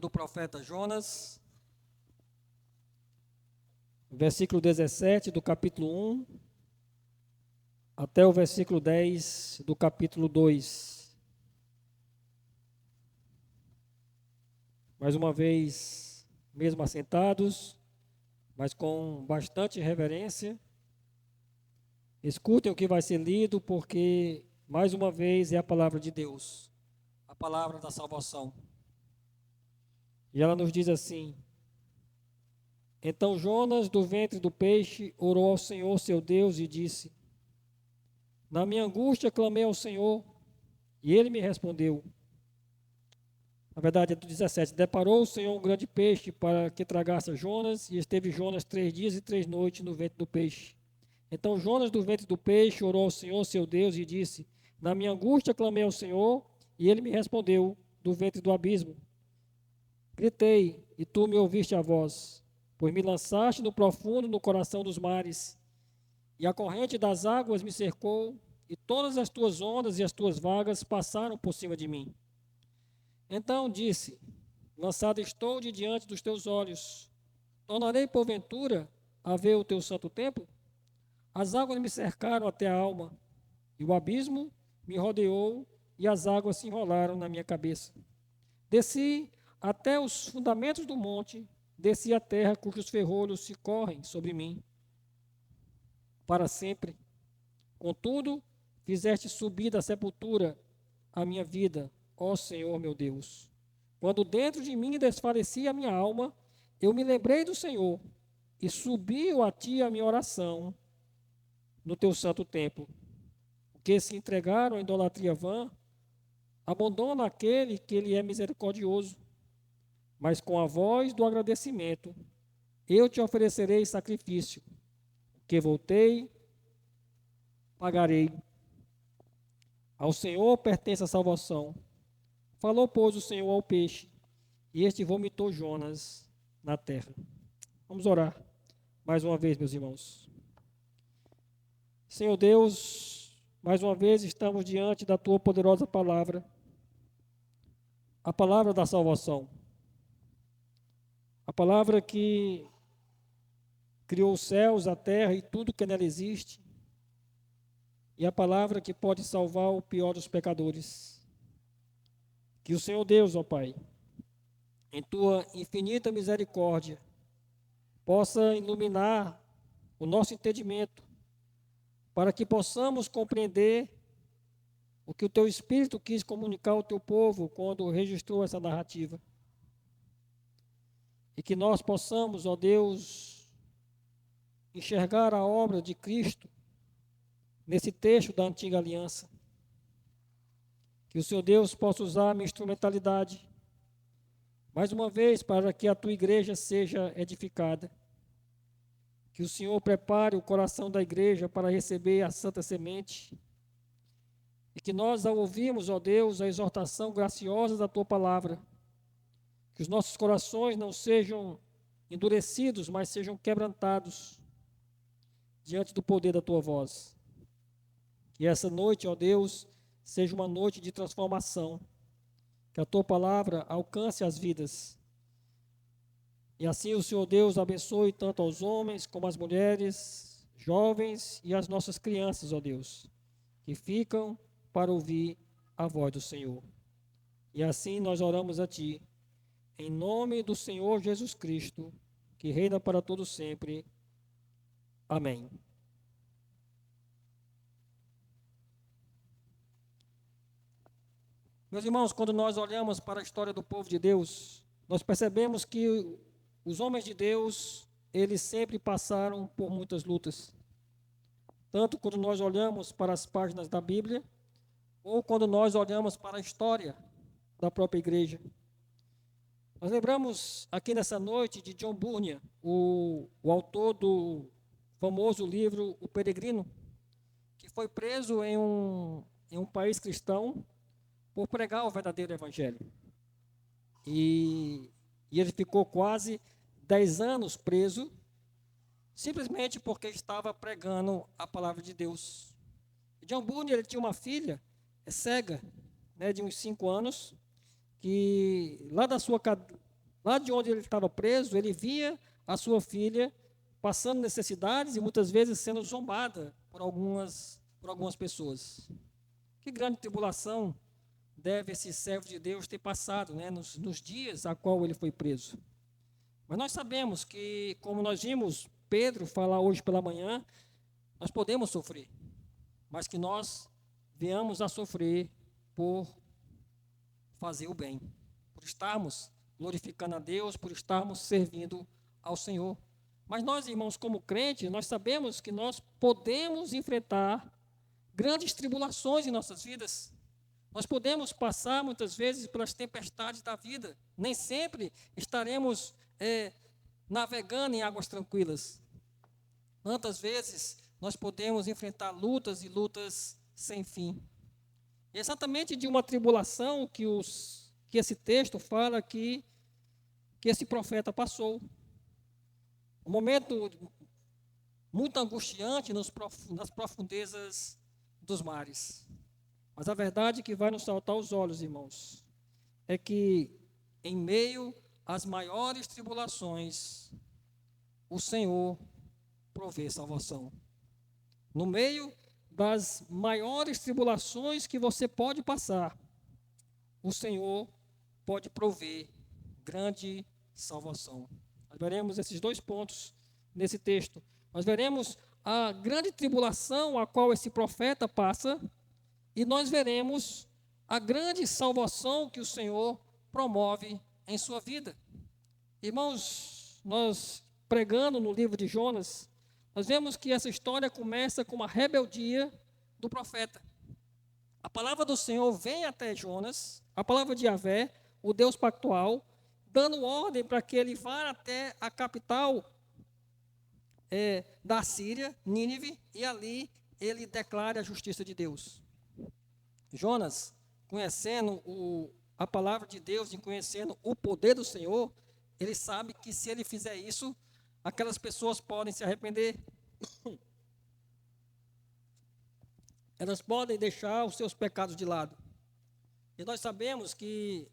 do profeta Jonas, versículo 17 do capítulo 1, até o versículo 10 do capítulo 2. Mais uma vez, mesmo assentados, mas com bastante reverência, escutem o que vai ser lido, porque, mais uma vez, é a palavra de Deus, a palavra da salvação. e ela nos diz assim: Então Jonas, do ventre do peixe, orou ao Senhor seu Deus e disse: Na minha angústia clamei ao Senhor, e ele me respondeu. Na verdade, é do 17. Deparou o Senhor um grande peixe para que tragasse Jonas, e esteve Jonas 3 dias e 3 noites no ventre do peixe. Então Jonas, do ventre do peixe, orou ao Senhor seu Deus e disse: Na minha angústia clamei ao Senhor, e ele me respondeu do ventre do abismo. Gritei, e tu me ouviste a voz, pois me lançaste no profundo, no coração dos mares, e a corrente das águas me cercou, e todas as tuas ondas e as tuas vagas passaram por cima de mim. Então disse: Lançado estou de diante dos teus olhos, tornarei porventura a ver o teu santo templo? As águas me cercaram até a alma, e o abismo me rodeou, e as águas se enrolaram na minha cabeça. Desci até os fundamentos do monte, desci a terra cujos ferrolhos se correm sobre mim para sempre. Contudo, fizeste subir da sepultura a minha vida, ó Senhor meu Deus. Quando dentro de mim desfalecia a minha alma, eu me lembrei do Senhor, e subiu a ti a minha oração no teu santo templo. Que se entregaram à idolatria vã, abandona aquele que ele é misericordioso, mas com a voz do agradecimento, eu te oferecerei sacrifício, que voltei, pagarei. Ao Senhor pertence a salvação. Falou, pois, o Senhor ao peixe, e este vomitou Jonas na terra. Vamos orar mais uma vez, meus irmãos. Senhor Deus, mais uma vez estamos diante da tua poderosa palavra, a palavra da salvação, a palavra que criou os céus, a terra e tudo que nela existe, e a palavra que pode salvar o pior dos pecadores. Que o Senhor Deus, ó Pai, em tua infinita misericórdia, possa iluminar o nosso entendimento, para que possamos compreender o que o teu Espírito quis comunicar ao teu povo quando registrou essa narrativa. E que nós possamos, ó Deus, enxergar a obra de Cristo nesse texto da antiga aliança. Que o Senhor Deus possa usar a minha instrumentalidade, mais uma vez, para que a tua igreja seja edificada. Que o Senhor prepare o coração da igreja para receber a santa semente. E que nós, ao ouvirmos, ó Deus, a exortação graciosa da tua palavra, que os nossos corações não sejam endurecidos, mas sejam quebrantados diante do poder da tua voz. Que essa noite, ó Deus, seja uma noite de transformação. Que a tua palavra alcance as vidas. E assim o Senhor Deus abençoe tanto aos homens como às mulheres, jovens e as nossas crianças, ó Deus, que ficam para ouvir a voz do Senhor. E assim nós oramos a Ti, em nome do Senhor Jesus Cristo, que reina para todo sempre. Amém. Meus irmãos, quando nós olhamos para a história do povo de Deus, nós percebemos que os homens de Deus, eles sempre passaram por muitas lutas. Tanto quando nós olhamos para as páginas da Bíblia, ou quando nós olhamos para a história da própria igreja. Nós lembramos aqui nessa noite de John Bunyan, o autor do famoso livro O Peregrino, que foi preso em um país cristão por pregar o verdadeiro evangelho. E ele ficou quase 10 anos preso, simplesmente porque estava pregando a palavra de Deus. John Bunyan, ele tinha uma filha cega, de uns 5 anos, que lá da sua Lá de onde ele estava preso, ele via a sua filha passando necessidades e muitas vezes sendo zombada por algumas pessoas. Que grande tribulação deve esse servo de Deus ter passado, né, nos dias a qual ele foi preso. Mas nós sabemos que, como nós vimos Pedro falar hoje pela manhã, nós podemos sofrer, mas que nós venhamos a sofrer por fazer o bem, por estarmos glorificando a Deus, por estarmos servindo ao Senhor. Mas nós, irmãos, como crentes, nós sabemos que nós podemos enfrentar grandes tribulações em nossas vidas. Nós podemos passar, muitas vezes, pelas tempestades da vida. Nem sempre estaremos navegando em águas tranquilas. Tantas vezes, nós podemos enfrentar lutas e lutas sem fim. E é exatamente de uma tribulação que esse texto fala que esse profeta passou. Um momento muito angustiante nas profundezas dos mares. Mas a verdade que vai nos saltar aos olhos, irmãos, é que em meio às maiores tribulações, o Senhor provê salvação. No meio das maiores tribulações que você pode passar, o Senhor pode prover grande salvação. Nós veremos esses dois pontos nesse texto. Nós veremos a grande tribulação a qual esse profeta passa e nós veremos a grande salvação que o Senhor promove em sua vida. Irmãos, nós pregando no livro de Jonas, nós vemos que essa história começa com uma rebeldia do profeta. A palavra do Senhor vem até Jonas, a palavra de Yahvé, o Deus pactual, dando ordem para que ele vá até a capital da Síria, Nínive, e ali ele declare a justiça de Deus. Jonas, conhecendo a palavra de Deus e conhecendo o poder do Senhor, ele sabe que se ele fizer isso, aquelas pessoas podem se arrepender. Elas podem deixar os seus pecados de lado. E nós sabemos que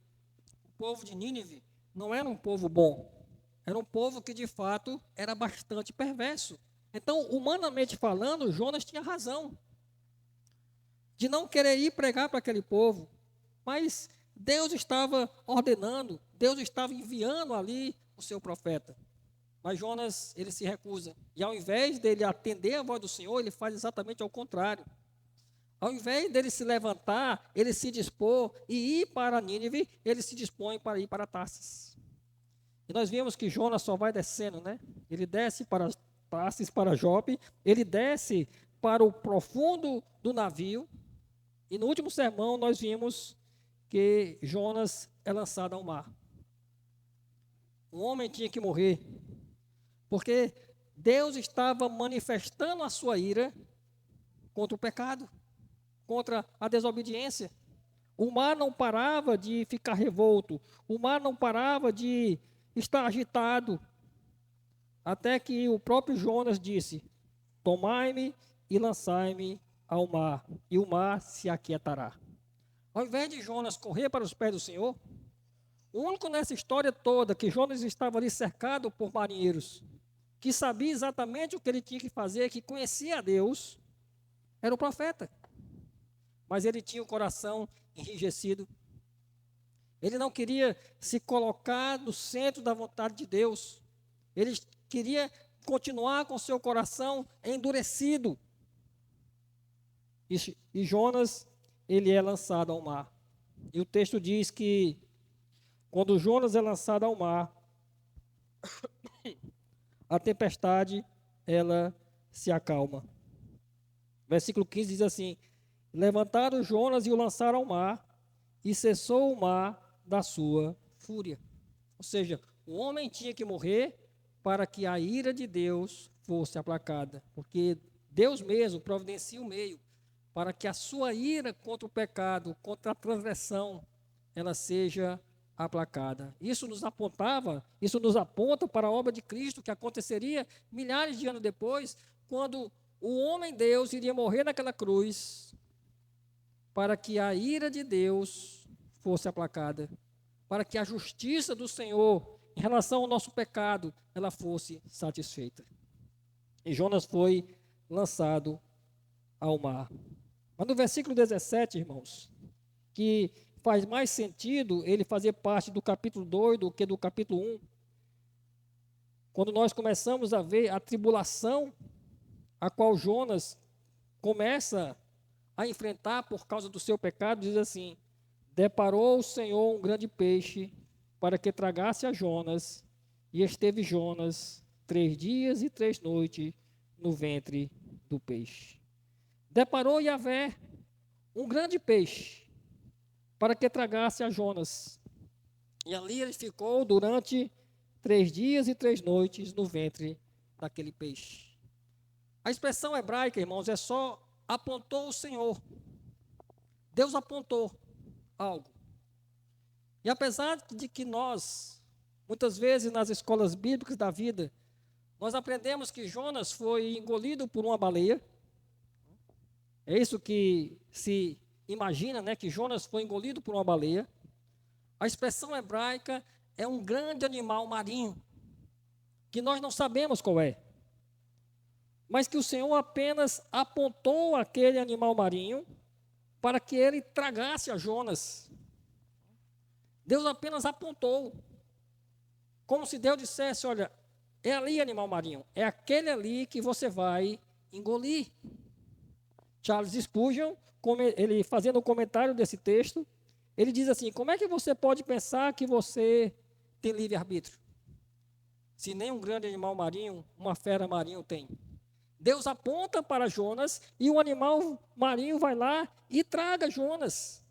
o povo de Nínive não era um povo bom. Era um povo que, de fato, era bastante perverso. Então, humanamente falando, Jonas tinha razão de não querer ir pregar para aquele povo. Mas Deus estava ordenando, Deus estava enviando ali o seu profeta. Mas Jonas, ele se recusa. E ao invés dele atender a voz do Senhor, ele faz exatamente ao contrário. Ao invés dele se levantar, ele se dispor e ir para Nínive, ele se dispõe para ir para Tarsis. E nós vimos que Jonas só vai descendo, né? Ele desce para Tarsis, para Jope, ele desce para o profundo do navio. E no último sermão nós vimos que Jonas é lançado ao mar. Um homem tinha que morrer, porque Deus estava manifestando a sua ira contra o pecado, contra a desobediência. O mar não parava de ficar revolto, o mar não parava de estar agitado, até que o próprio Jonas disse: tomai-me e lançai-me ao mar, e o mar se aquietará. Ao invés de Jonas correr para os pés do Senhor, o único nessa história toda que Jonas estava ali cercado por marinheiros, que sabia exatamente o que ele tinha que fazer, que conhecia a Deus, era o profeta. Mas ele tinha o coração enrijecido. Ele não queria se colocar no centro da vontade de Deus. Ele queria continuar com seu coração endurecido. E Jonas, ele é lançado ao mar. E o texto diz que quando Jonas é lançado ao mar, a tempestade, ela se acalma. Versículo 15 diz assim: levantaram Jonas e o lançaram ao mar, e cessou o mar da sua fúria. Ou seja, o homem tinha que morrer para que a ira de Deus fosse aplacada, porque Deus mesmo providencia o meio para que a sua ira contra o pecado, contra a transgressão, ela seja aplacada. Isso nos aponta para a obra de Cristo, que aconteceria milhares de anos depois, quando o homem Deus iria morrer naquela cruz, para que a ira de Deus fosse aplacada, para que a justiça do Senhor em relação ao nosso pecado, ela fosse satisfeita. E Jonas foi lançado ao mar. Mas no versículo 17, irmãos, que faz mais sentido ele fazer parte do capítulo 2 do que do capítulo 1, quando nós começamos a ver a tribulação a qual Jonas começa a enfrentar por causa do seu pecado, diz assim: deparou o Senhor um grande peixe para que tragasse a Jonas, e esteve Jonas 3 dias e 3 noites no ventre do peixe. Deparou Yahvé um grande peixe para que tragasse a Jonas. E ali ele ficou durante 3 dias e 3 noites no ventre daquele peixe. A expressão hebraica, irmãos, é só apontou o Senhor. Deus apontou algo. E apesar de que nós, muitas vezes nas escolas bíblicas da vida, nós aprendemos que Jonas foi engolido por uma baleia. É isso que se imagina, né, que Jonas foi engolido por uma baleia. A expressão hebraica é um grande animal marinho, que nós não sabemos qual é, mas que o Senhor apenas apontou aquele animal marinho para que ele tragasse a Jonas. Deus apenas apontou, como se Deus dissesse: olha, é ali animal marinho, é aquele ali que você vai engolir. Charles Spurgeon, ele fazendo um comentário desse texto, ele diz assim: como é que você pode pensar que você tem livre-arbítrio, se nem um grande animal marinho, uma fera marinho tem? Deus aponta para Jonas e o animal marinho vai lá e traga Jonas.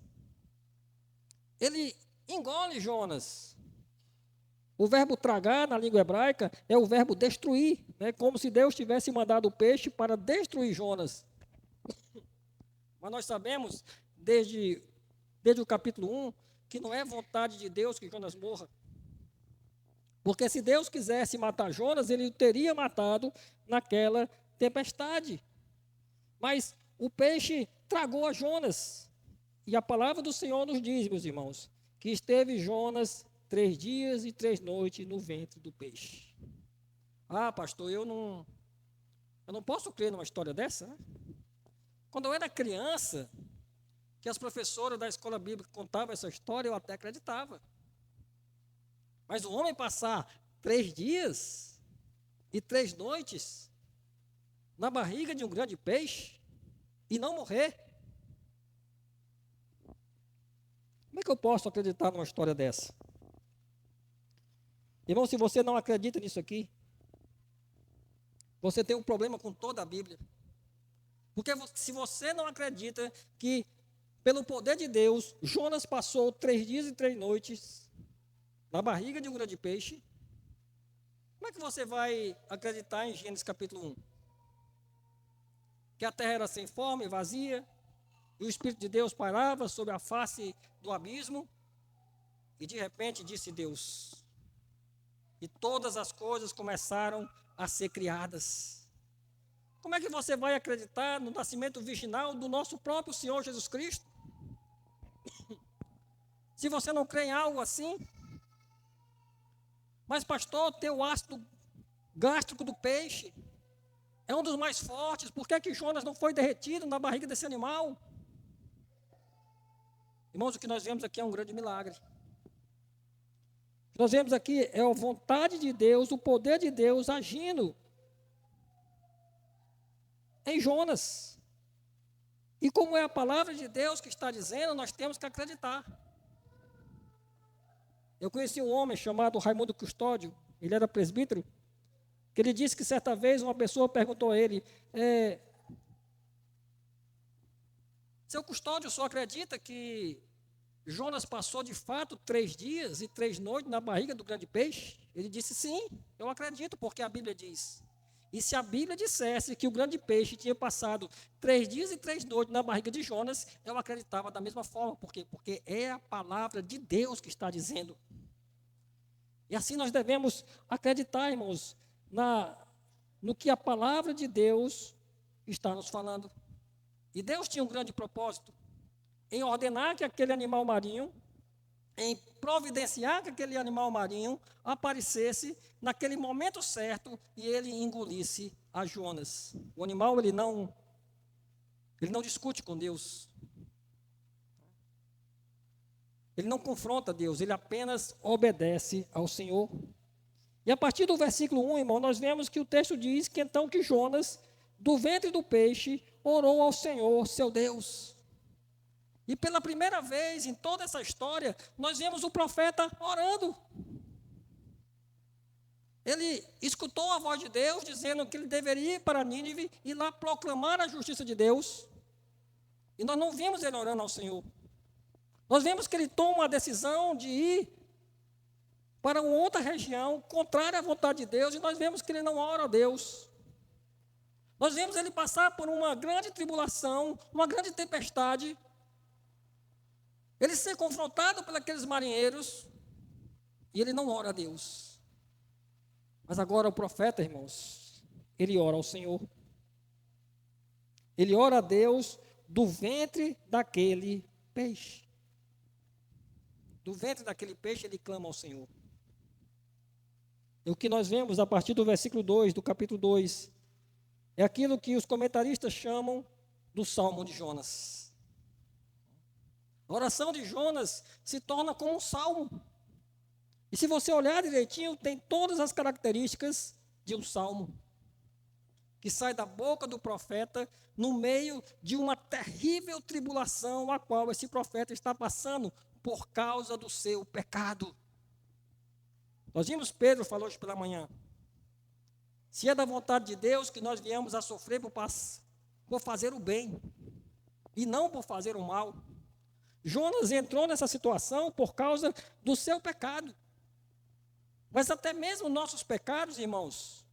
Ele engole Jonas. O verbo tragar na língua hebraica é o verbo destruir, né? Como se Deus tivesse mandado o peixe para destruir Jonas. Mas nós sabemos, desde o capítulo 1, que não é vontade de Deus que Jonas morra. Porque se Deus quisesse matar Jonas, ele o teria matado naquela tempestade. Mas o peixe tragou a Jonas. E a palavra do Senhor nos diz, meus irmãos, que esteve Jonas 3 dias e 3 noites no ventre do peixe. Ah, pastor, eu não posso crer numa história dessa, né? Quando eu era criança, que as professoras da escola bíblica contavam essa história, eu até acreditava. Mas o homem passar 3 dias e 3 noites na barriga de um grande peixe e não morrer, como é que eu posso acreditar numa história dessa? Irmão, se você não acredita nisso aqui, você tem um problema com toda a Bíblia. Porque se você não acredita que, pelo poder de Deus, Jonas passou 3 dias e 3 noites na barriga de um grande peixe, como é que você vai acreditar em Gênesis capítulo 1? Que a terra era sem forma e vazia, e o Espírito de Deus pairava sobre a face do abismo, e de repente disse Deus, e todas as coisas começaram a ser criadas. Como é que você vai acreditar no nascimento virginal do nosso próprio Senhor Jesus Cristo? Se você não crê em algo assim? Mas pastor, tem o ácido gástrico do peixe, é um dos mais fortes, por que Jonas não foi derretido na barriga desse animal? Irmãos, o que nós vemos aqui é um grande milagre. O que nós vemos aqui é a vontade de Deus, o poder de Deus agindo em Jonas. E como é a palavra de Deus que está dizendo, nós temos que acreditar. Eu conheci um homem chamado Raimundo Custódio, ele era presbítero, que ele disse que certa vez uma pessoa perguntou a ele: seu Custódio, o senhor acredita que Jonas passou de fato 3 dias e 3 noites na barriga do grande peixe? Ele disse: sim, eu acredito, porque a Bíblia diz. E se a Bíblia dissesse que o grande peixe tinha passado 3 dias e 3 noites na barriga de Jonas, eu acreditava da mesma forma. Por quê? Porque é a palavra de Deus que está dizendo. E assim nós devemos acreditar, irmãos, no que a palavra de Deus está nos falando. E Deus tinha um grande propósito em ordenar que aquele animal marinho em providenciar que aquele animal marinho aparecesse naquele momento certo e ele engolisse a Jonas. O animal, ele não discute com Deus. Ele não confronta Deus, ele apenas obedece ao Senhor. E a partir do versículo 1, irmão, nós vemos que o texto diz que então que Jonas, do ventre do peixe, orou ao Senhor, seu Deus. E pela primeira vez em toda essa história, nós vemos o profeta orando. Ele escutou a voz de Deus, dizendo que ele deveria ir para Nínive e lá proclamar a justiça de Deus. E nós não vimos ele orando ao Senhor. Nós vemos que ele toma a decisão de ir para uma outra região, contrária à vontade de Deus, e nós vemos que ele não ora a Deus. Nós vemos ele passar por uma grande tribulação, uma grande tempestade, ele ser confrontado por aqueles marinheiros, e ele não ora a Deus. Mas agora o profeta, irmãos, ele ora ao Senhor. Ele ora a Deus do ventre daquele peixe. Do ventre daquele peixe ele clama ao Senhor. E o que nós vemos a partir do versículo 2, do capítulo 2, é aquilo que os comentaristas chamam do Salmo de Jonas. A oração de Jonas se torna como um salmo. E se você olhar direitinho, tem todas as características de um salmo, que sai da boca do profeta no meio de uma terrível tribulação a qual esse profeta está passando por causa do seu pecado. Nós vimos Pedro falou hoje pela manhã. Se é da vontade de Deus que nós viemos a sofrer por fazer o bem e não por fazer o mal. Jonas entrou nessa situação por causa do seu pecado. Mas até mesmo nossos pecados, irmãos,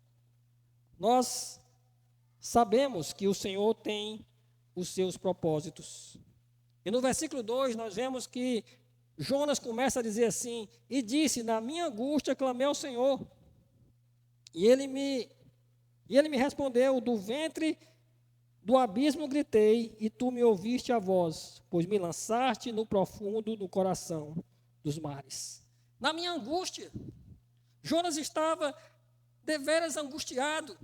nós sabemos que o Senhor tem os seus propósitos. E no versículo 2 nós vemos que Jonas começa a dizer assim: e disse, na minha angústia clamei ao Senhor, e ele me respondeu, do ventre do abismo gritei, e tu me ouviste a voz, pois me lançaste no profundo do coração dos mares. Na minha angústia, Jonas estava deveras angustiado,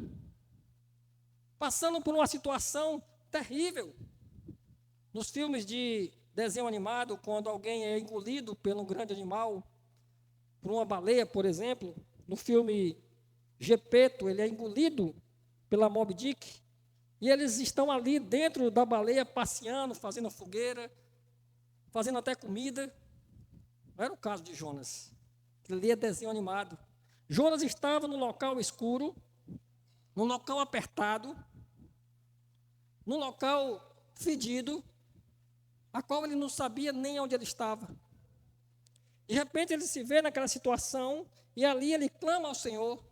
passando por uma situação terrível. Nos filmes de desenho animado, quando alguém é engolido por um grande animal, por uma baleia, por exemplo, no filme Gepeto, ele é engolido pela Moby Dick, e eles estão ali dentro da baleia, passeando, fazendo fogueira, fazendo até comida. Não era o caso de Jonas. Ali é desenho animado. Jonas estava num local escuro, num local apertado, num local fedido, a qual ele não sabia nem onde ele estava. De repente ele se vê naquela situação, e ali ele clama ao Senhor.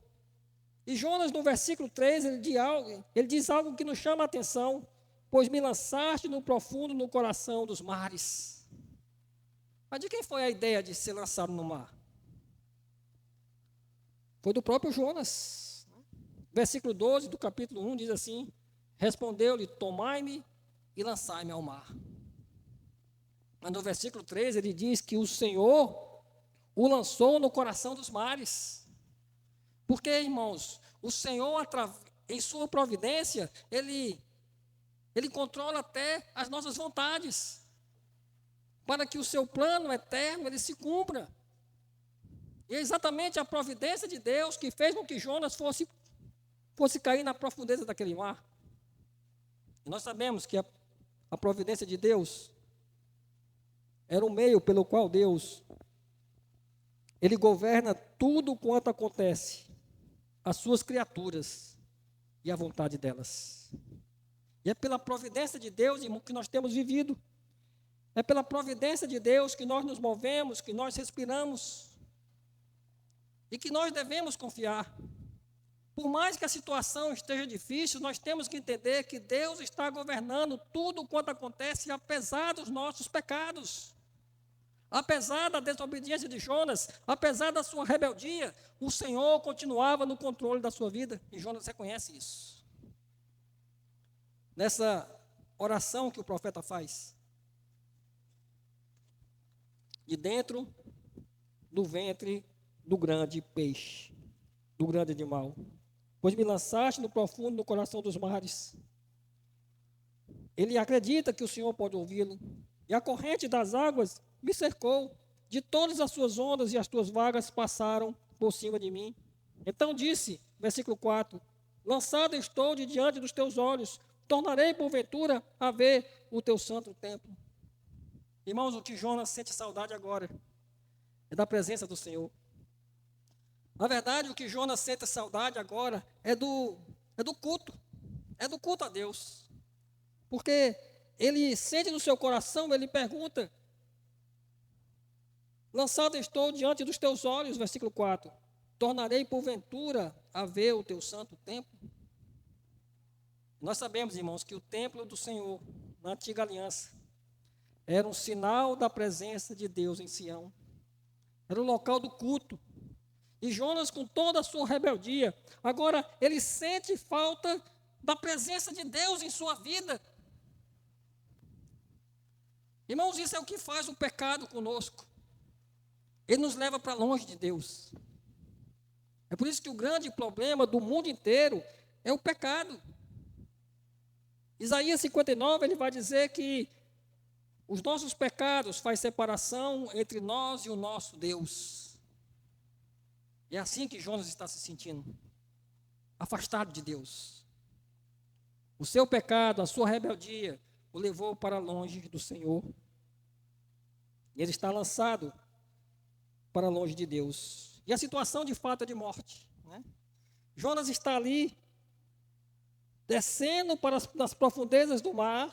E Jonas, no versículo 3, ele diz algo que nos chama a atenção: pois me lançaste no profundo no coração dos mares. Mas de quem foi a ideia de ser lançado no mar? Foi do próprio Jonas. Versículo 12 do capítulo 1 diz assim: respondeu-lhe, tomai-me e lançai-me ao mar. Mas no versículo 13 ele diz que o Senhor o lançou no coração dos mares. Porque, irmãos, o Senhor, em sua providência, Ele controla até as nossas vontades, para que o seu plano eterno, ele se cumpra. E é exatamente a providência de Deus que fez com que Jonas fosse cair na profundeza daquele mar. E nós sabemos que a providência de Deus era o meio pelo qual Deus, Ele governa tudo quanto acontece, as suas criaturas e a vontade delas. E é pela providência de Deus, irmão, que nós temos vivido. É pela providência de Deus que nós nos movemos, que nós respiramos e que nós devemos confiar. Por mais que a situação esteja difícil, nós temos que entender que Deus está governando tudo quanto acontece, apesar dos nossos pecados. Apesar da desobediência de Jonas, apesar da sua rebeldia, o Senhor continuava no controle da sua vida, e Jonas reconhece isso. Nessa oração que o profeta faz, de dentro do ventre do grande peixe, do grande animal. Pois me lançaste no profundo, no coração dos mares. Ele acredita que o Senhor pode ouvi-lo. E a corrente das águas me cercou. De todas as suas ondas e as tuas vagas passaram por cima de mim. Então disse, versículo 4, lançado estou de diante dos teus olhos, tornarei porventura a ver o teu santo templo. Irmãos, o que Jonas sente saudade agora é da presença do Senhor. Na verdade, o que Jonas sente saudade agora é do culto. É do culto a Deus. Porque ele sente no seu coração, ele pergunta, lançado estou diante dos teus olhos, versículo 4, tornarei porventura a ver o teu santo templo. Nós sabemos, irmãos, que o templo do Senhor, na antiga aliança, era um sinal da presença de Deus em Sião. Era o local do culto. E Jonas, com toda a sua rebeldia, agora ele sente falta da presença de Deus em sua vida. Irmãos, isso é o que faz o pecado conosco. Ele nos leva para longe de Deus. É por isso que o grande problema do mundo inteiro é o pecado. Isaías 59, ele vai dizer que os nossos pecados fazem separação entre nós e o nosso Deus. E é assim que Jonas está se sentindo, afastado de Deus. O seu pecado, a sua rebeldia, o levou para longe do Senhor. Ele está lançado para longe de Deus. E a situação de fato é de morte, né? Jonas está ali, descendo para nas profundezas do mar,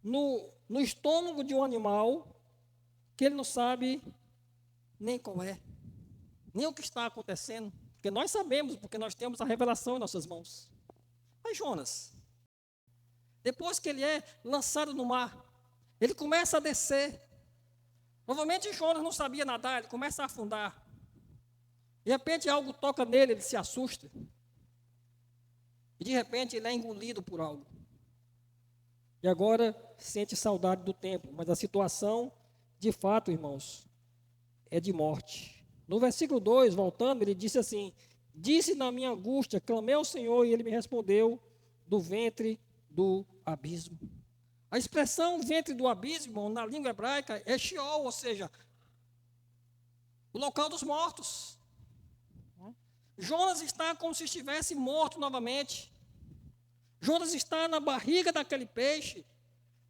no estômago de um animal, que ele não sabe nem qual é, nem o que está acontecendo, porque nós sabemos, porque nós temos a revelação em nossas mãos. Mas Jonas, depois que ele é lançado no mar, ele começa a descer. Provavelmente Jonas não sabia nadar, ele começa a afundar. De repente algo toca nele, ele se assusta. E de repente ele é engolido por algo. E agora sente saudade do templo. Mas a situação, de fato, irmãos, é de morte. No versículo 2, voltando, ele disse assim, disse na minha angústia, clamei ao Senhor e ele me respondeu do ventre do abismo. A expressão ventre do abismo, na língua hebraica, é Sheol, ou seja, o local dos mortos. Jonas está como se estivesse morto novamente. Jonas está na barriga daquele peixe,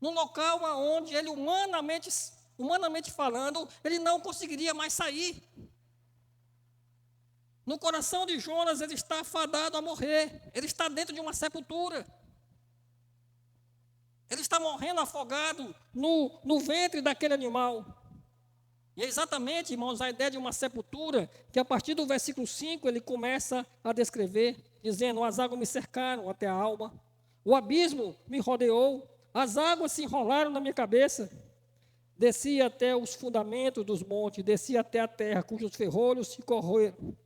num local onde ele, humanamente falando, ele não conseguiria mais sair. No coração de Jonas, ele está afadado a morrer. Ele está dentro de uma sepultura. Ele está morrendo afogado no ventre daquele animal. E é exatamente, irmãos, a ideia de uma sepultura, que a partir do versículo 5, ele começa a descrever, dizendo, as águas me cercaram até a alma, o abismo me rodeou, as águas se enrolaram na minha cabeça, desci até os fundamentos dos montes, desci até a terra, cujos ferrolhos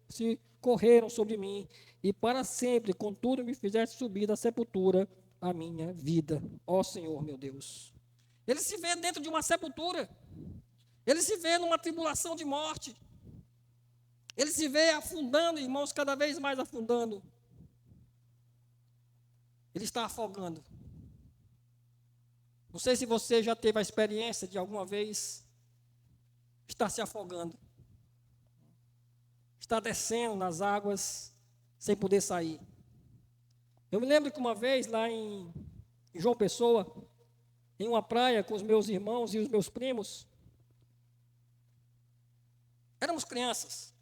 se correram sobre mim, e para sempre, contudo, me fizeste subir da sepultura a minha vida, ó Senhor meu Deus. Ele se vê dentro de uma sepultura, ele se vê numa tribulação de morte, ele se vê afundando, irmãos, cada vez mais afundando. Ele está afogando. Não sei se você já teve a experiência de alguma vez estar se afogando, estar descendo nas águas sem poder sair. Eu me lembro que uma vez lá em João Pessoa, em uma praia com os meus irmãos e os meus primos, éramos crianças,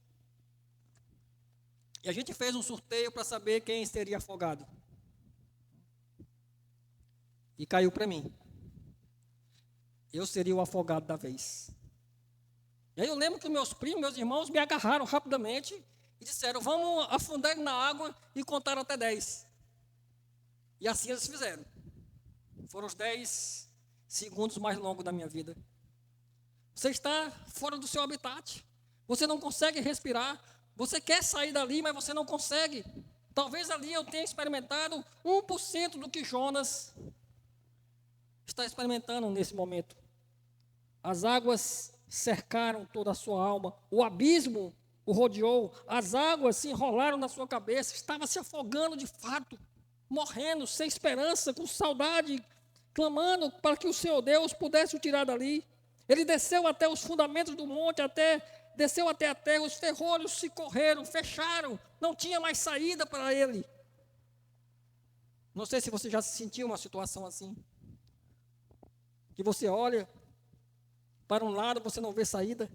e a gente fez um sorteio para saber quem seria afogado. E caiu para mim. Eu seria o afogado da vez. E aí eu lembro que meus primos, meus irmãos me agarraram rapidamente e disseram, vamos afundar ele na água, e contaram até 10. E assim eles fizeram. Foram os 10 segundos mais longos da minha vida. Você está fora do seu habitat. Você não consegue respirar. Você quer sair dali, mas você não consegue. Talvez ali eu tenha experimentado 1% do que Jonas está experimentando nesse momento. As águas cercaram toda a sua alma, o abismo o rodeou, as águas se enrolaram na sua cabeça, estava se afogando de fato, morrendo, sem esperança, com saudade, clamando para que o Senhor Deus pudesse o tirar dali. Ele desceu até os fundamentos do monte, desceu até a terra, os ferrolhos se correram, fecharam, não tinha mais saída para ele. Não sei se você já se sentiu uma situação assim, que você olha para um lado, você não vê saída.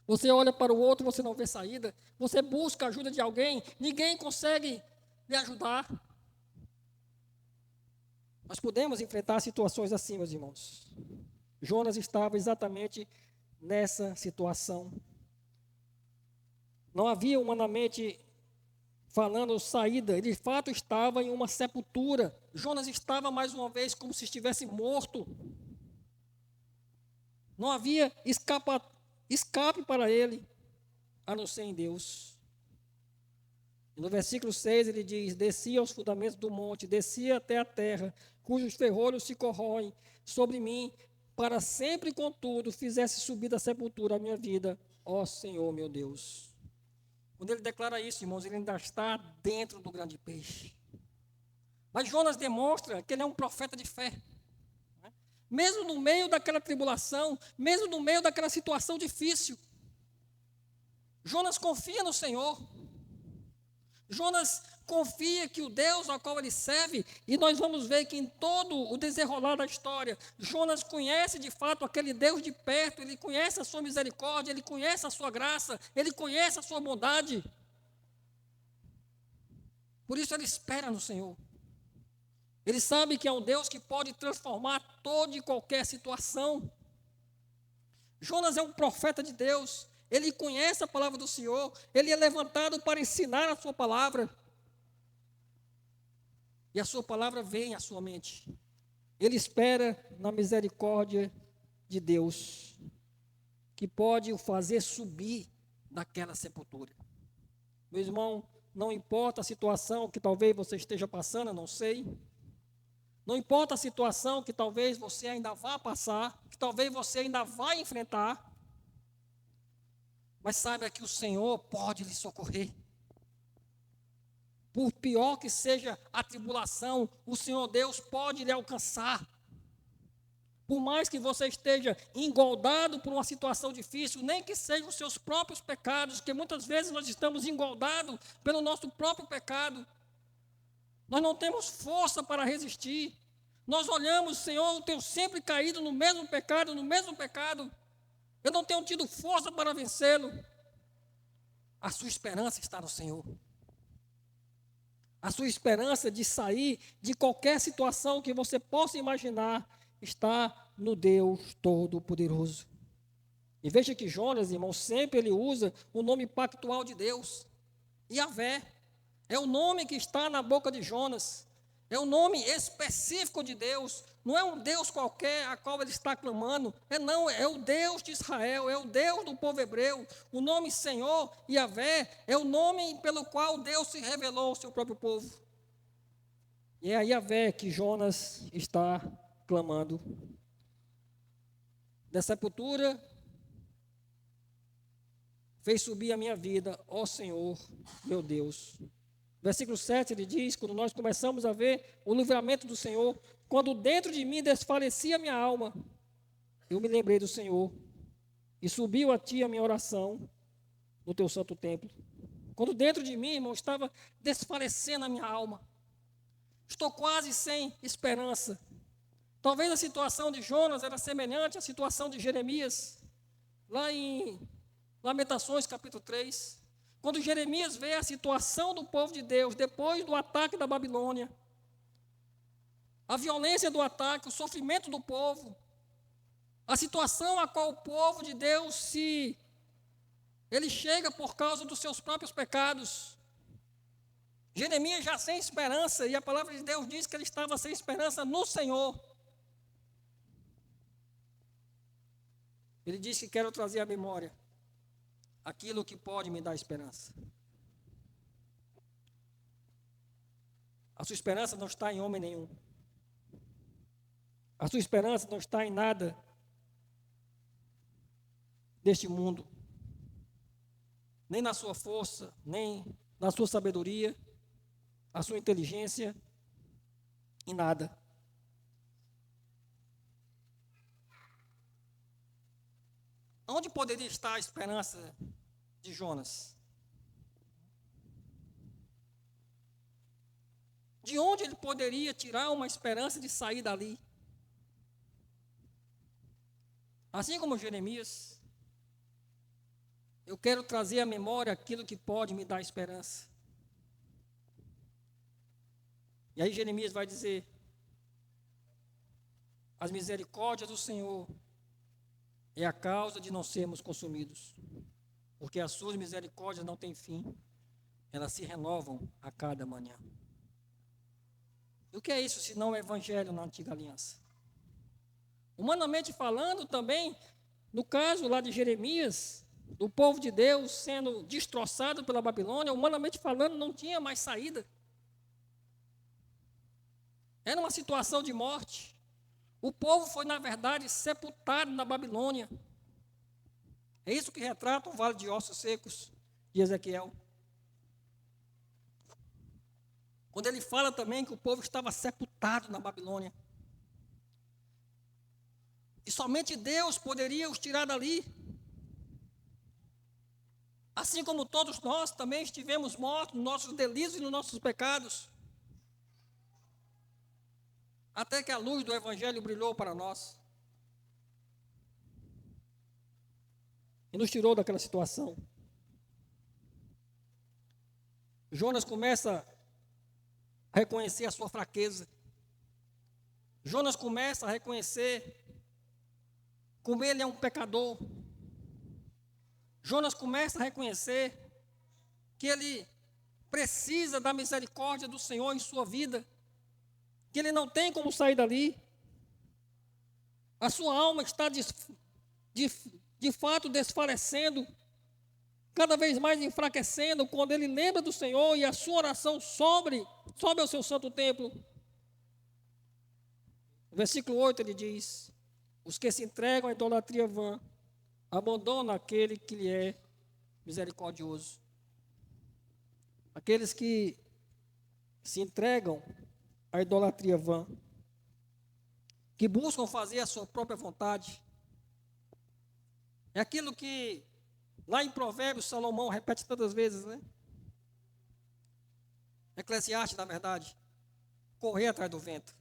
Você olha para o outro, você não vê saída. Você busca a ajuda de alguém, ninguém consegue lhe ajudar. Nós podemos enfrentar situações assim, meus irmãos. Jonas estava exatamente nessa situação. Não havia humanamente falando saída, ele de fato estava em uma sepultura. Jonas estava mais uma vez como se estivesse morto. Não havia escape para ele, a não ser em Deus. E no versículo 6 ele diz: descia aos fundamentos do monte, descia até a terra, cujos ferrolhos se corroem sobre mim, para sempre, contudo, fizesse subir da sepultura a minha vida, ó Senhor meu Deus. Quando ele declara isso, irmãos, ele ainda está dentro do grande peixe. Mas Jonas demonstra que ele é um profeta de fé. Mesmo no meio daquela tribulação, mesmo no meio daquela situação difícil, Jonas confia no Senhor. Jonas confia que o Deus ao qual ele serve, e nós vamos ver que em todo o desenrolar da história, Jonas conhece de fato aquele Deus de perto, ele conhece a sua misericórdia, ele conhece a sua graça, ele conhece a sua bondade. Por isso ele espera no Senhor. Ele sabe que é um Deus que pode transformar toda e qualquer situação. Jonas é um profeta de Deus, ele conhece a palavra do Senhor, ele é levantado para ensinar a sua palavra. E a sua palavra vem à sua mente. Ele espera na misericórdia de Deus, que pode o fazer subir daquela sepultura. Meu irmão, não importa a situação que talvez você esteja passando, eu não sei. Não importa a situação que talvez você ainda vá passar, que talvez você ainda vai enfrentar, mas saiba que o Senhor pode lhe socorrer. Por pior que seja a tribulação, o Senhor Deus pode lhe alcançar. Por mais que você esteja engordado por uma situação difícil, nem que sejam os seus próprios pecados, que muitas vezes nós estamos engordados pelo nosso próprio pecado. Nós não temos força para resistir. Nós olhamos, Senhor, eu tenho sempre caído no mesmo pecado, Eu não tenho tido força para vencê-lo. A sua esperança está no Senhor. A sua esperança de sair de qualquer situação que você possa imaginar está no Deus Todo-Poderoso. E veja que Jonas, irmão, sempre ele usa o nome pactual de Deus. Yahvé é o nome que está na boca de Jonas. É um nome específico de Deus. Não é um Deus qualquer a qual ele está clamando. É o Deus de Israel, é o Deus do povo hebreu. O nome Senhor, Yahvé, é o nome pelo qual Deus se revelou ao seu próprio povo. E é a Yahvé que Jonas está clamando. Da sepultura fez subir a minha vida, ó Senhor, meu Deus. Versículo 7, ele diz, quando nós começamos a ver o livramento do Senhor, quando dentro de mim desfalecia a minha alma, eu me lembrei do Senhor, e subiu a ti a minha oração no teu santo templo. Quando dentro de mim, irmão, estava desfalecendo a minha alma, estou quase sem esperança. Talvez a situação de Jonas era semelhante à situação de Jeremias, lá em Lamentações capítulo 3. Quando Jeremias vê a situação do povo de Deus depois do ataque da Babilônia, a violência do ataque, o sofrimento do povo, a situação a qual o povo de Deus ele chega por causa dos seus próprios pecados. Jeremias já sem esperança, e a palavra de Deus diz que ele estava sem esperança no Senhor. Ele diz que quero trazer à memória aquilo que pode me dar esperança. A sua esperança não está em homem nenhum. A sua esperança não está em nada deste mundo, nem na sua força, nem na sua sabedoria, a sua inteligência, em nada. Onde poderia estar a esperança de Jonas? De onde ele poderia tirar uma esperança de sair dali? Assim como Jeremias, eu quero trazer à memória aquilo que pode me dar esperança. E aí Jeremias vai dizer: as misericórdias do Senhor é a causa de não sermos consumidos, porque as suas misericórdias não têm fim, elas se renovam a cada manhã. E o que é isso se não o evangelho na antiga aliança? Humanamente falando também, no caso lá de Jeremias, do povo de Deus sendo destroçado pela Babilônia, humanamente falando, não tinha mais saída. Era uma situação de morte. O povo foi, na verdade, sepultado na Babilônia. É isso que retrata o vale de ossos secos de Ezequiel. Quando ele fala também que o povo estava sepultado na Babilônia. E somente Deus poderia os tirar dali. Assim como todos nós também estivemos mortos nos nossos delitos e nos nossos pecados. Até que a luz do Evangelho brilhou para nós. E nos tirou daquela situação. Jonas começa a reconhecer a sua fraqueza. Jonas começa a reconhecer como ele é um pecador. Jonas começa a reconhecer que ele precisa da misericórdia do Senhor em sua vida, que ele não tem como sair dali. A sua alma está de fato desfalecendo, cada vez mais enfraquecendo, quando ele lembra do Senhor e a sua oração sobe ao seu santo templo. No versículo 8 ele diz: os que se entregam à idolatria vã, abandonam aquele que lhe é misericordioso. Aqueles que se entregam à idolatria vã, que buscam fazer a sua própria vontade, é aquilo que lá em Provérbios Salomão repete tantas vezes, né? Eclesiastes, na verdade, correr atrás do vento.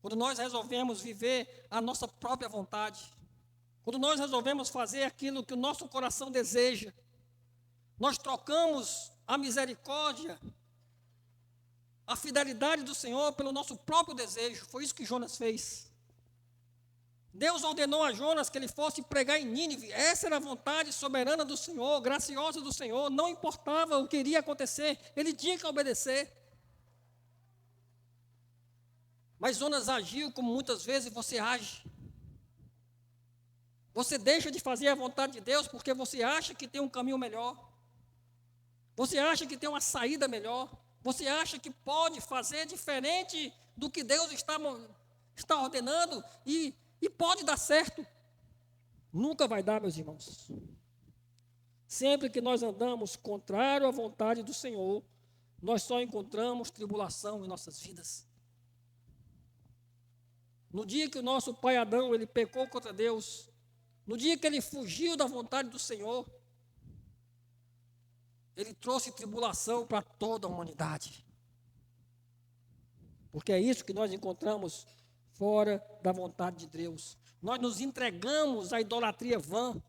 Quando nós resolvemos viver a nossa própria vontade, quando nós resolvemos fazer aquilo que o nosso coração deseja, nós trocamos a misericórdia, a fidelidade do Senhor pelo nosso próprio desejo. Foi isso que Jonas fez. Deus ordenou a Jonas que ele fosse pregar em Nínive. Essa era a vontade soberana do Senhor, graciosa do Senhor. Não importava o que iria acontecer, ele tinha que obedecer. Mas Jonas agiu como muitas vezes você age. Você deixa de fazer a vontade de Deus porque você acha que tem um caminho melhor. Você acha que tem uma saída melhor. Você acha que pode fazer diferente do que Deus está ordenando e pode dar certo. Nunca vai dar, meus irmãos. Sempre que nós andamos contrário à vontade do Senhor, nós só encontramos tribulação em nossas vidas. No dia que o nosso pai Adão, ele pecou contra Deus, no dia que ele fugiu da vontade do Senhor, ele trouxe tribulação para toda a humanidade. Porque é isso que nós encontramos fora da vontade de Deus. Nós nos entregamos à idolatria vã,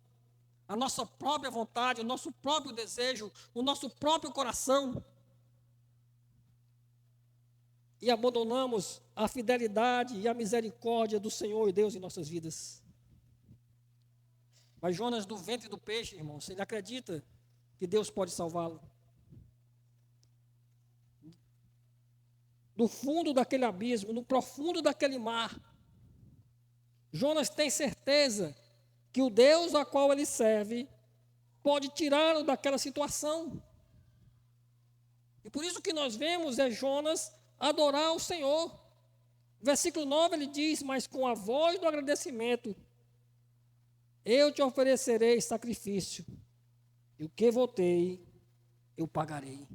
à nossa própria vontade, ao nosso próprio desejo, o nosso próprio coração. E abandonamos a fidelidade e a misericórdia do Senhor e Deus em nossas vidas. Mas Jonas, do ventre do peixe, irmãos, ele acredita que Deus pode salvá-lo. Do fundo daquele abismo, no profundo daquele mar, Jonas tem certeza que o Deus a qual ele serve pode tirá-lo daquela situação. E por isso que nós vemos Jonas adorar o Senhor. Versículo 9 ele diz: mas com a voz do agradecimento eu te oferecerei sacrifício, e o que votei, eu pagarei.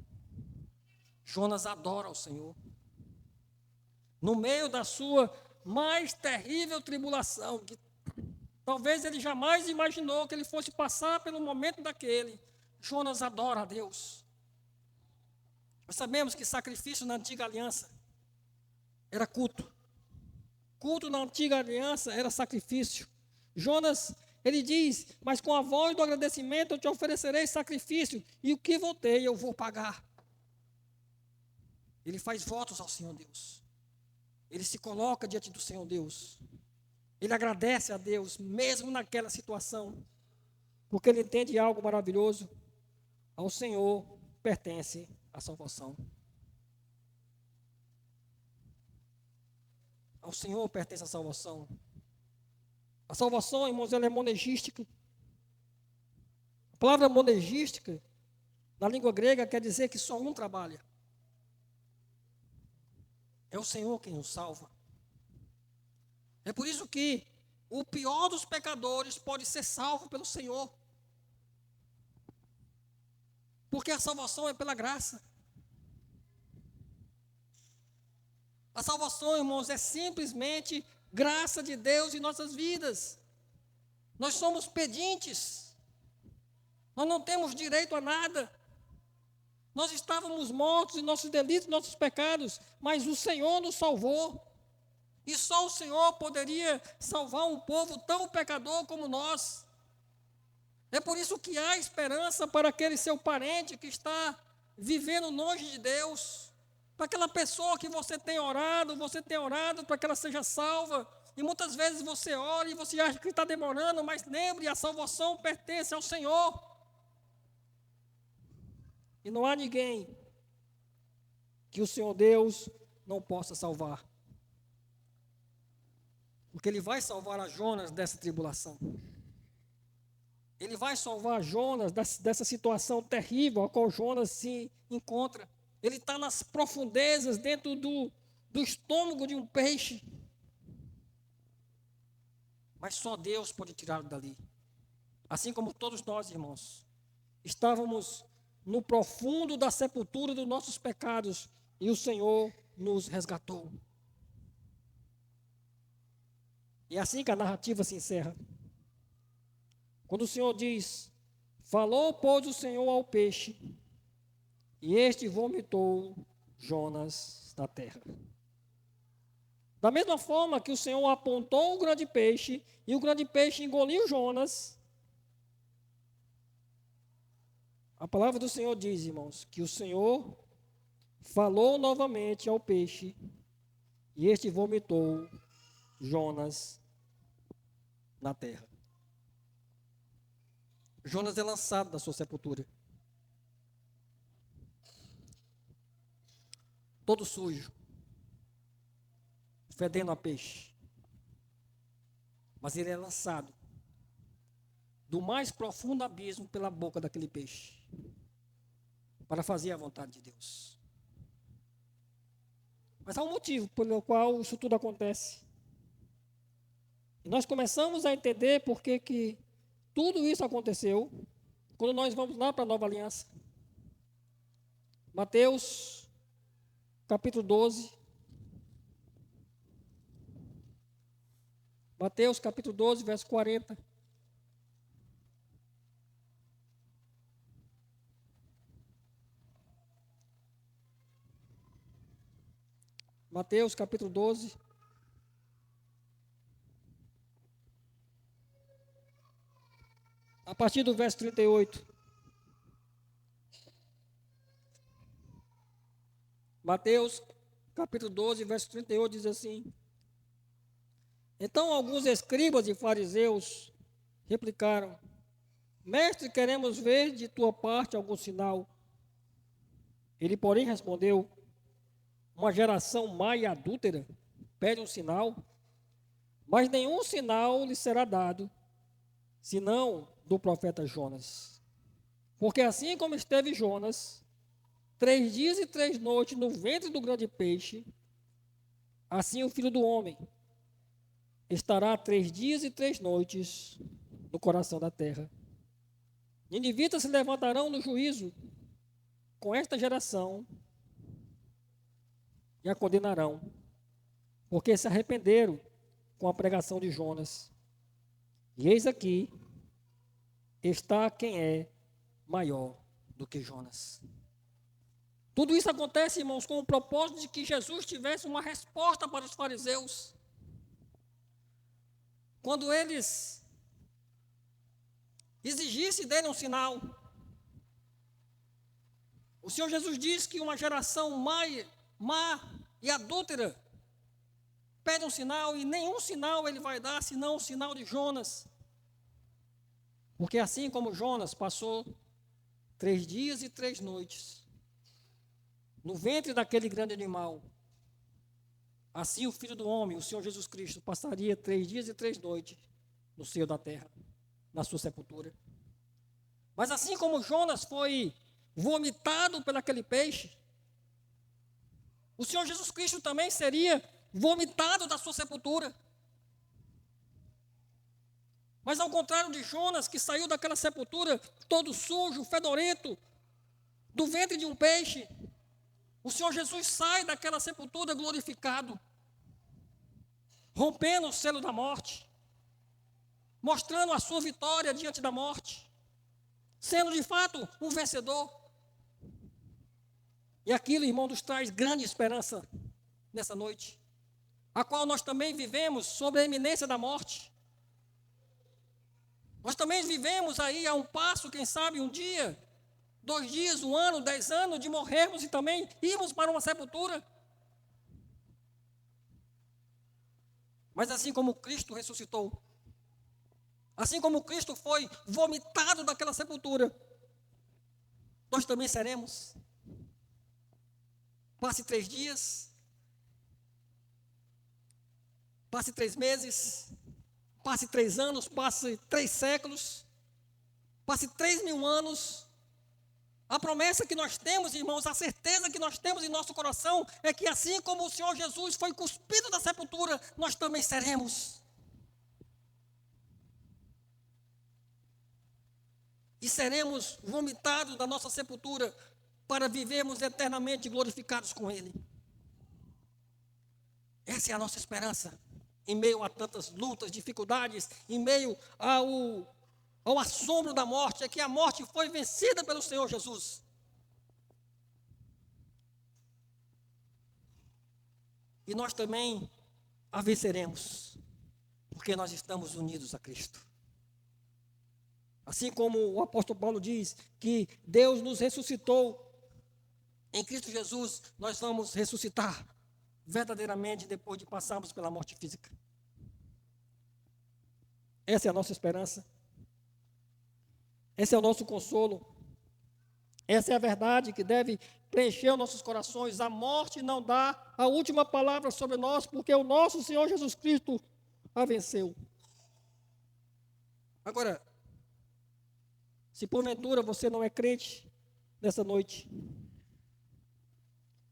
Jonas adora ao Senhor. No meio da sua mais terrível tribulação, que talvez ele jamais imaginou que ele fosse passar pelo momento daquele, Jonas adora a Deus. Nós sabemos que sacrifício na antiga aliança era culto. Culto na antiga aliança era sacrifício. Jonas, ele diz, mas com a voz do agradecimento eu te oferecerei sacrifício, e o que votei eu vou pagar. Ele faz votos ao Senhor Deus. Ele se coloca diante do Senhor Deus. Ele agradece a Deus, mesmo naquela situação, porque ele entende algo maravilhoso. Ao Senhor pertence a salvação. Ao Senhor pertence a salvação. A salvação, irmãos, ela é monergística. A palavra monergística, na língua grega, quer dizer que só um trabalha. É o Senhor quem nos salva. É por isso que o pior dos pecadores pode ser salvo pelo Senhor. Porque a salvação é pela graça. A salvação, irmãos, é simplesmente graça de Deus em nossas vidas. Nós somos pedintes. Nós não temos direito a nada. Nós estávamos mortos em nossos delitos, nossos pecados, mas o Senhor nos salvou. E só o Senhor poderia salvar um povo tão pecador como nós. É por isso que há esperança para aquele seu parente que está vivendo longe de Deus. Para aquela pessoa que você tem orado para que ela seja salva. E muitas vezes você ora e você acha que está demorando, mas lembre, a salvação pertence ao Senhor. E não há ninguém que o Senhor Deus não possa salvar. Porque Ele vai salvar a Jonas dessa tribulação. Ele vai salvar Jonas dessa situação terrível a qual Jonas se encontra. Ele está nas profundezas, dentro do estômago de um peixe. Mas só Deus pode tirá-lo dali. Assim como todos nós, irmãos, estávamos no profundo da sepultura dos nossos pecados, e o Senhor nos resgatou. E é assim que a narrativa se encerra. Quando o Senhor diz, falou, pois, o Senhor ao peixe, e este vomitou Jonas da terra. Da mesma forma que o Senhor apontou o grande peixe, e o grande peixe engoliu Jonas, a palavra do Senhor diz, irmãos, que o Senhor falou novamente ao peixe, e este vomitou Jonas na terra. Jonas é lançado da sua sepultura. Todo sujo, fedendo a peixe. Mas ele é lançado do mais profundo abismo pela boca daquele peixe, para fazer a vontade de Deus. Mas há um motivo pelo qual isso tudo acontece. E nós começamos a entender por que tudo isso aconteceu quando nós vamos lá para a Nova Aliança. Mateus, capítulo 12. Mateus, capítulo 12, verso 40. Mateus, capítulo 12. A partir do verso 38. Mateus, capítulo 12, verso 38, diz assim: Então alguns escribas e fariseus replicaram: Mestre, queremos ver de tua parte algum sinal. Ele, porém, respondeu: Uma geração má e adúltera pede um sinal, mas nenhum sinal lhe será dado, senão do profeta Jonas. Porque assim como esteve Jonas 3 dias e 3 noites no ventre do grande peixe, assim o Filho do Homem estará 3 dias e 3 noites no coração da terra. Ninivitas se levantarão no juízo com esta geração e a condenarão, porque se arrependeram com a pregação de Jonas. E eis aqui está quem é maior do que Jonas. Tudo isso acontece, irmãos, com o propósito de que Jesus tivesse uma resposta para os fariseus. Quando eles exigissem dele um sinal, o Senhor Jesus disse que uma geração má e adúltera pede um sinal, e nenhum sinal ele vai dar, senão o sinal de Jonas. Porque assim como Jonas passou 3 dias e 3 noites no ventre daquele grande animal, assim o Filho do Homem, o Senhor Jesus Cristo, passaria 3 dias e 3 noites no seio da terra, na sua sepultura. Mas assim como Jonas foi vomitado por aquele peixe, o Senhor Jesus Cristo também seria vomitado da sua sepultura. Mas ao contrário de Jonas, que saiu daquela sepultura todo sujo, fedorento, do ventre de um peixe, o Senhor Jesus sai daquela sepultura glorificado, rompendo o selo da morte, mostrando a sua vitória diante da morte, sendo de fato um vencedor. E aquilo, irmão, nos traz grande esperança nessa noite, a qual nós também vivemos sob a iminência da morte. Nós também vivemos aí a um passo, quem sabe, um dia, 2 dias, 1 ano, 10 anos, de morrermos e também irmos para uma sepultura. Mas assim como Cristo ressuscitou, assim como Cristo foi vomitado daquela sepultura, nós também seremos. Passe 3 dias, passe 3 meses, passe 3 anos, passe 3 séculos, passe 3.000 anos. A promessa que nós temos, irmãos, a certeza que nós temos em nosso coração é que assim como o Senhor Jesus foi cuspido da sepultura, nós também seremos. E seremos vomitados da nossa sepultura para vivermos eternamente glorificados com Ele. Essa é a nossa esperança. Em meio a tantas lutas, dificuldades, em meio ao assombro da morte, é que a morte foi vencida pelo Senhor Jesus. E nós também a venceremos, porque nós estamos unidos a Cristo. Assim como o apóstolo Paulo diz que Deus nos ressuscitou em Cristo Jesus, nós vamos ressuscitar verdadeiramente depois de passarmos pela morte física. Essa é a nossa esperança. Esse é o nosso consolo. Essa é a verdade que deve preencher os nossos corações. A morte não dá a última palavra sobre nós, porque o nosso Senhor Jesus Cristo a venceu. Agora, se porventura você não é crente nessa noite,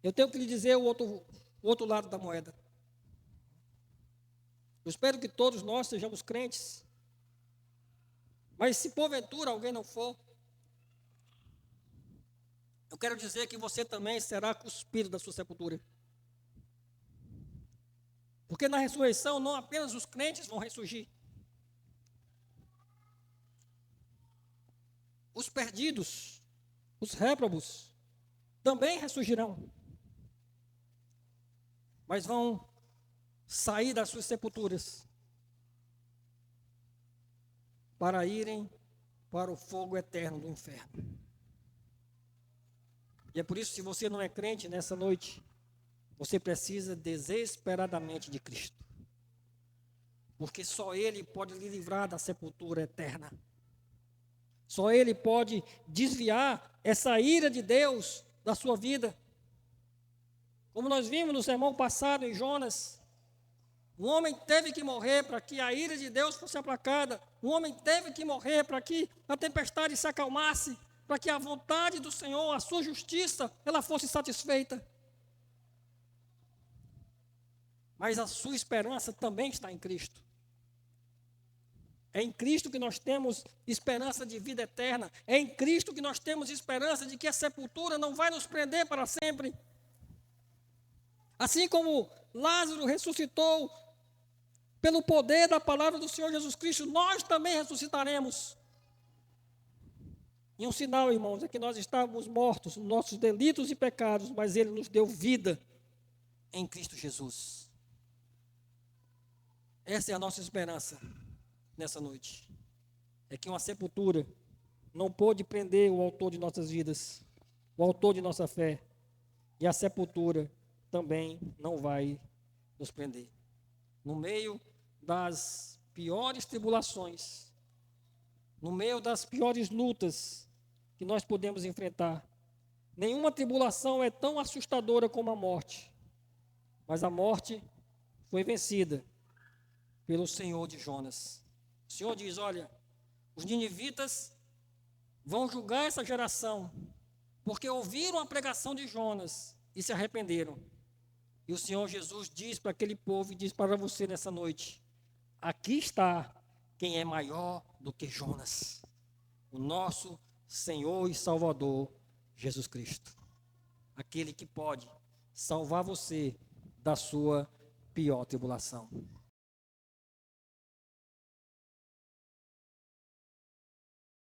eu tenho que lhe dizer o outro lado da moeda. Eu espero que todos nós sejamos crentes. Mas se porventura alguém não for, eu quero dizer que você também será cuspido da sua sepultura. Porque na ressurreição não apenas os crentes vão ressurgir. Os perdidos, os réprobos, também ressurgirão. Mas vão sair das suas sepulturas para irem para o fogo eterno do inferno. E é por isso, se você não é crente nessa noite, você precisa desesperadamente de Cristo. Porque só Ele pode lhe livrar da sepultura eterna. Só Ele pode desviar essa ira de Deus da sua vida. Como nós vimos no sermão passado em Jonas, um homem teve que morrer para que a ira de Deus fosse aplacada. Um homem teve que morrer para que a tempestade se acalmasse, para que a vontade do Senhor, a sua justiça, ela fosse satisfeita. Mas a sua esperança também está em Cristo. É em Cristo que nós temos esperança de vida eterna. É em Cristo que nós temos esperança de que a sepultura não vai nos prender para sempre. Assim como Lázaro ressuscitou pelo poder da palavra do Senhor Jesus Cristo, nós também ressuscitaremos. E um sinal, irmãos, é que nós estávamos mortos nos nossos delitos e pecados, mas Ele nos deu vida em Cristo Jesus. Essa é a nossa esperança nessa noite. É que uma sepultura não pôde prender o autor de nossas vidas, o autor de nossa fé. E a sepultura também não vai nos prender. No meio das piores tribulações, no meio das piores lutas que nós podemos enfrentar, nenhuma tribulação é tão assustadora como a morte. Mas a morte foi vencida pelo Senhor de Jonas. O Senhor diz, olha, os ninivitas vão julgar essa geração, porque ouviram a pregação de Jonas e se arrependeram. E o Senhor Jesus diz para aquele povo e diz para você nessa noite, aqui está quem é maior do que Jonas, o nosso Senhor e Salvador, Jesus Cristo. Aquele que pode salvar você da sua pior tribulação.